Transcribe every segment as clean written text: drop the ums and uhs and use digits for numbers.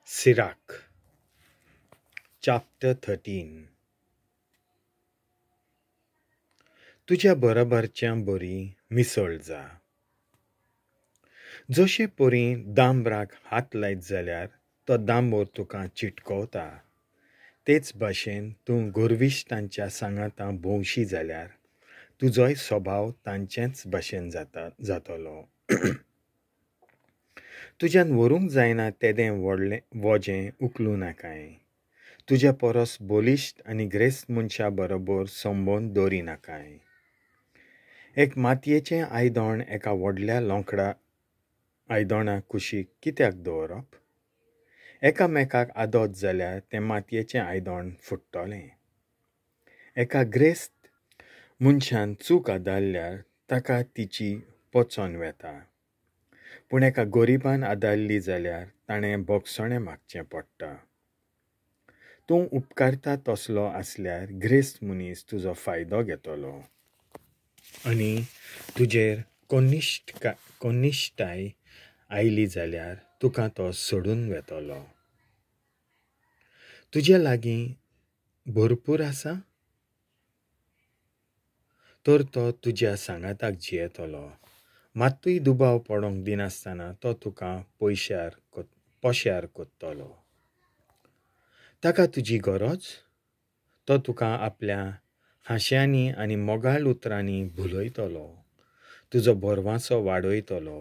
Sirach, Chapter 13. तुज्या बरोबरच्या बरी मिसळ जा. जशे पोरी दांबराक हात लायत जाल्यार तो दांबोर तुका चिटकवता, तेच भाशेन तूं गोरविश्टांच्या सांगातां भोंवशी जाल्यार तुजोय स्वभाव तांचेच भाशेन जातलो. तुज्यान व्हरूंक जायना तेदें वोजें उखलूं नाकाय. तुज्या परस बोलिश्ट आनी ग्रेस्त मनशा बरोबर संबंद दवरी नाकाय. एक मातयेचें आयदोण एका व्हडल्या लोंकडा आयदोणा कुशीक कित्याक दवरप? एकामेकाक आदोत जाल्यार तें मातयेचें आयदोण फुट्टोलें. एका ग्रेस्त मनशान चूक आदारल्यार ताका तिची पोचोन वेता. पूण एका गोरिबान आदारली जाल्यार ताणें बोगसणें मागचें पडटा. तूं उपकारता तसलो आसल्यार ग्रेस्त मनीस तुजो फायदो घेतलो आनी तुजेर कोनिश्टाय आयली जाल्यार तुका तो सोडून वेतलो. तुज्या लागीं भरपूर आसा तर तो तुज्या सांगाताक जियेतलो. मात्तूय दुबाव पडोंक दिनासतना तो तुका पोश्यार कोत्तलो. ताका तुजी गरज? तो तुका आपल्या हांश्यांनी आनी मोगाळ उतरांनी भुलयतलो. तुजो बोरवांसो वाडयतलो.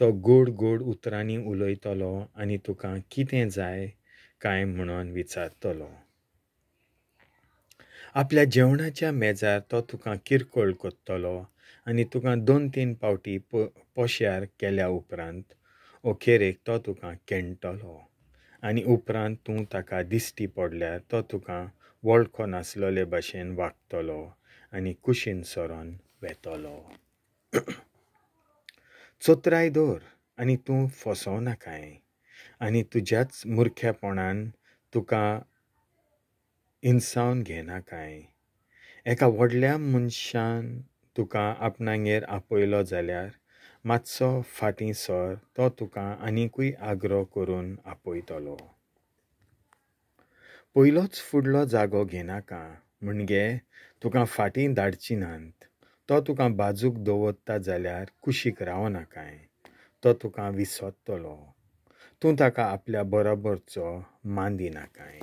तो गोड गोड उतरांनी उलयतलो आनी तुका कितें जाय काय म्हणून विचारतलो. आपल्या जेवणाच्या मेजार तो तुका किरकोळ कोत्तलो आनी तुका 2-3 पावटी पोश्यार केल्या उपरांत अखेरेक तो तुका केणटलो आनी उपरांत तूं ताका दिश्टी पडल्यार तो तुका वळखो नासलोले भाशेन वागतलो आनी कुशीन सोरोन वेतलो. चोत्राय दवर आनी तूं फसों नाकाय आनी तुज्याच मुर्खेपणान तुका हिंसावन घेनाकाय. एका व्हडल्या मनशान तुका आपणांगेर आपयलो जाल्यार मातसो फाटीं सर, तो तुका आनिकूय आग्रो करून आपयतलो. पयलोच फुडलो जागो घेनाका म्हणजे तुका फाटीं धाडची नात. तो तुका बाजूक दवरता जाल्यार कुशीक रावनाकाय. तो तुका विसोत्तलो. तूं ताका आपल्या बरोबरचो मान दिनाकाय.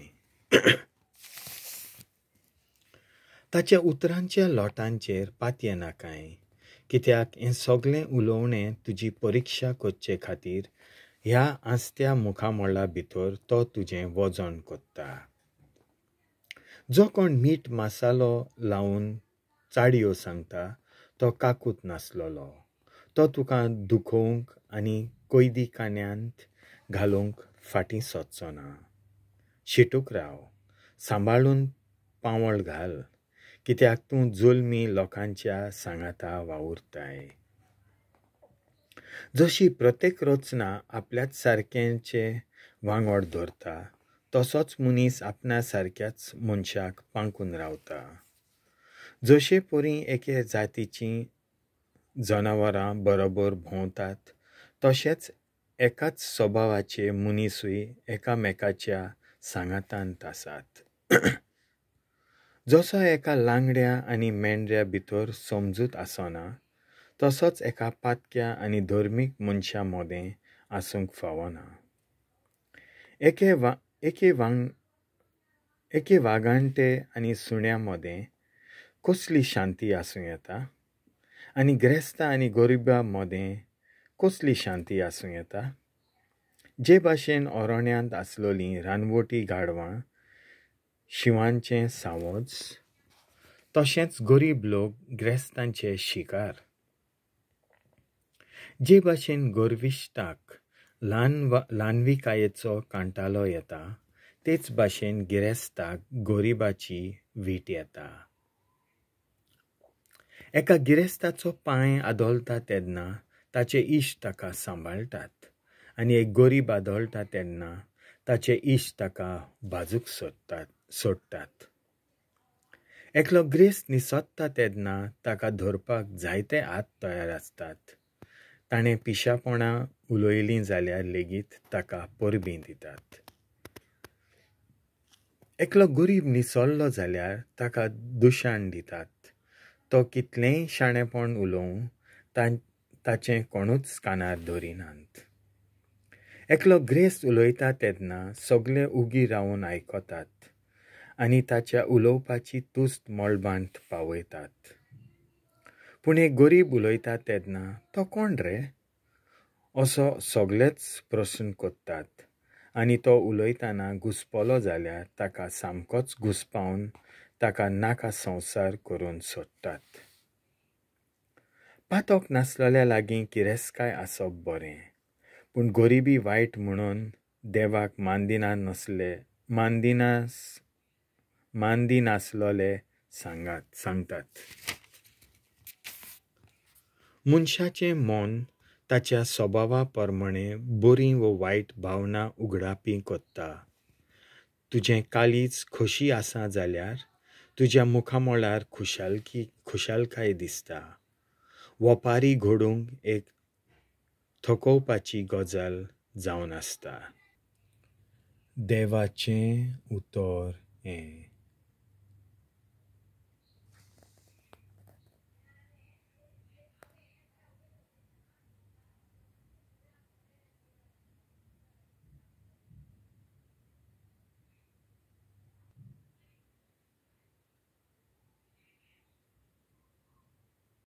ताच्या उतरांच्या लोटांचेर पातये नाकाय, कित्याक हें सगळें उलोवणें तुजी परिक्षा करचे खातीर ह्या आस्त्या मुखामोळा भितर तो तुजें वजन कोत्ता. जो कोण मीठ मसालो लावन चाडयो सांगता तो काकूत नासलोलो. तो तुका दुखोवंक आनी कोयदी कान्यांत घालूंक फाटीं सोदचो ना. शिटूक राव, सांबाळून पावळ घाल, कित्याक तूं जुल्मी लोकांच्या सांगाता वावुरताय. जशी प्रत्येक रचना आपल्याच सारक्यांचे वांगड धरता तसोच मनीस आपणा सारक्याच मनशाक पांकून रावता. जशे पोरी एके जातीचीं जनावरां बरोबर भोंवतात तशेंच एकाच स्वभावाचे मनीसूय एकामेकाच्या सांगातांत आसात. जसो एका लांगड्या आनी मेंढऱ्या भितर समजूत आसना तसोच एका पातक्या आनी धर्मीक मनशा मोदें आसूंक फावना. एके वागाणटे आनी सुण्या मोदें कसली शांती आसूं येता आनी ग्रेस्तां आनी गरिबा मोदें कसली शांती आसूं येता. जे भाशेन ओरोण्यांत आसलोलीं रानवटी गाडवां शिवांचें सावज तशेंच गरीब लोक ग्रेस्तांचे शिकार. जे भाशेन गोरविश्टाक ल्हानविकायेचो कांटालो येता तेच भाशेन गिरेस्ताक गोरिबाची वीट येता. एका गिरेस्ताचो पांय आदोलता तेन्ना ताचे इश्ट ताका सांबाळटात आनी एक गरीब आदोलता तेन्ना ताचे इश्ट ताका बाजूक सोडटात. एकलो ग्रेस्त निसोत्ता तेन्ना ताका धरपाक जायते हात तयार आसतात. ताणें पिशापणां उलयलीं जाल्यार लेगीत ताका परबीं दितात. एकलो गरीब निसरलो जाल्यार ताका दुशाण दितात. तो कितलेंय शाणेपण उलोवं ताचें कोणूच कानार धरिनात. एकलो ग्रेस्त उलयता तेन्ना सगळे उगी रावन आयकतात आनी ताच्या उलोवपाची तुस्त मळबांत पावयतात. पूण एक गरीब उलयता तेन्ना तो कोण रे असो सगळेच प्रस्न कोत्तात आनी तो उलयतना घुसपलो जाल्यार ताका सामकोच घुसपावन ताका नाका संवसार करून सोडटात. पातोक नासलेल्या लागीं किरेस्काय आसप बरें, पूण गरिबी वायट म्हणून देवाक मांदी नासलोले सांगतात. मनशाचें मन ताच्या स्वभावा प्रमाणें बरी व वायट भावना उगडापी कोत्ता. तुजें काळीज खोशी आसा जाल्यार तुज्या मुखामळार खुशालकाय दिसता. वपारी घडूंक एक थकोवपाची गजाल जावन आसता. देवाचें उतर हें.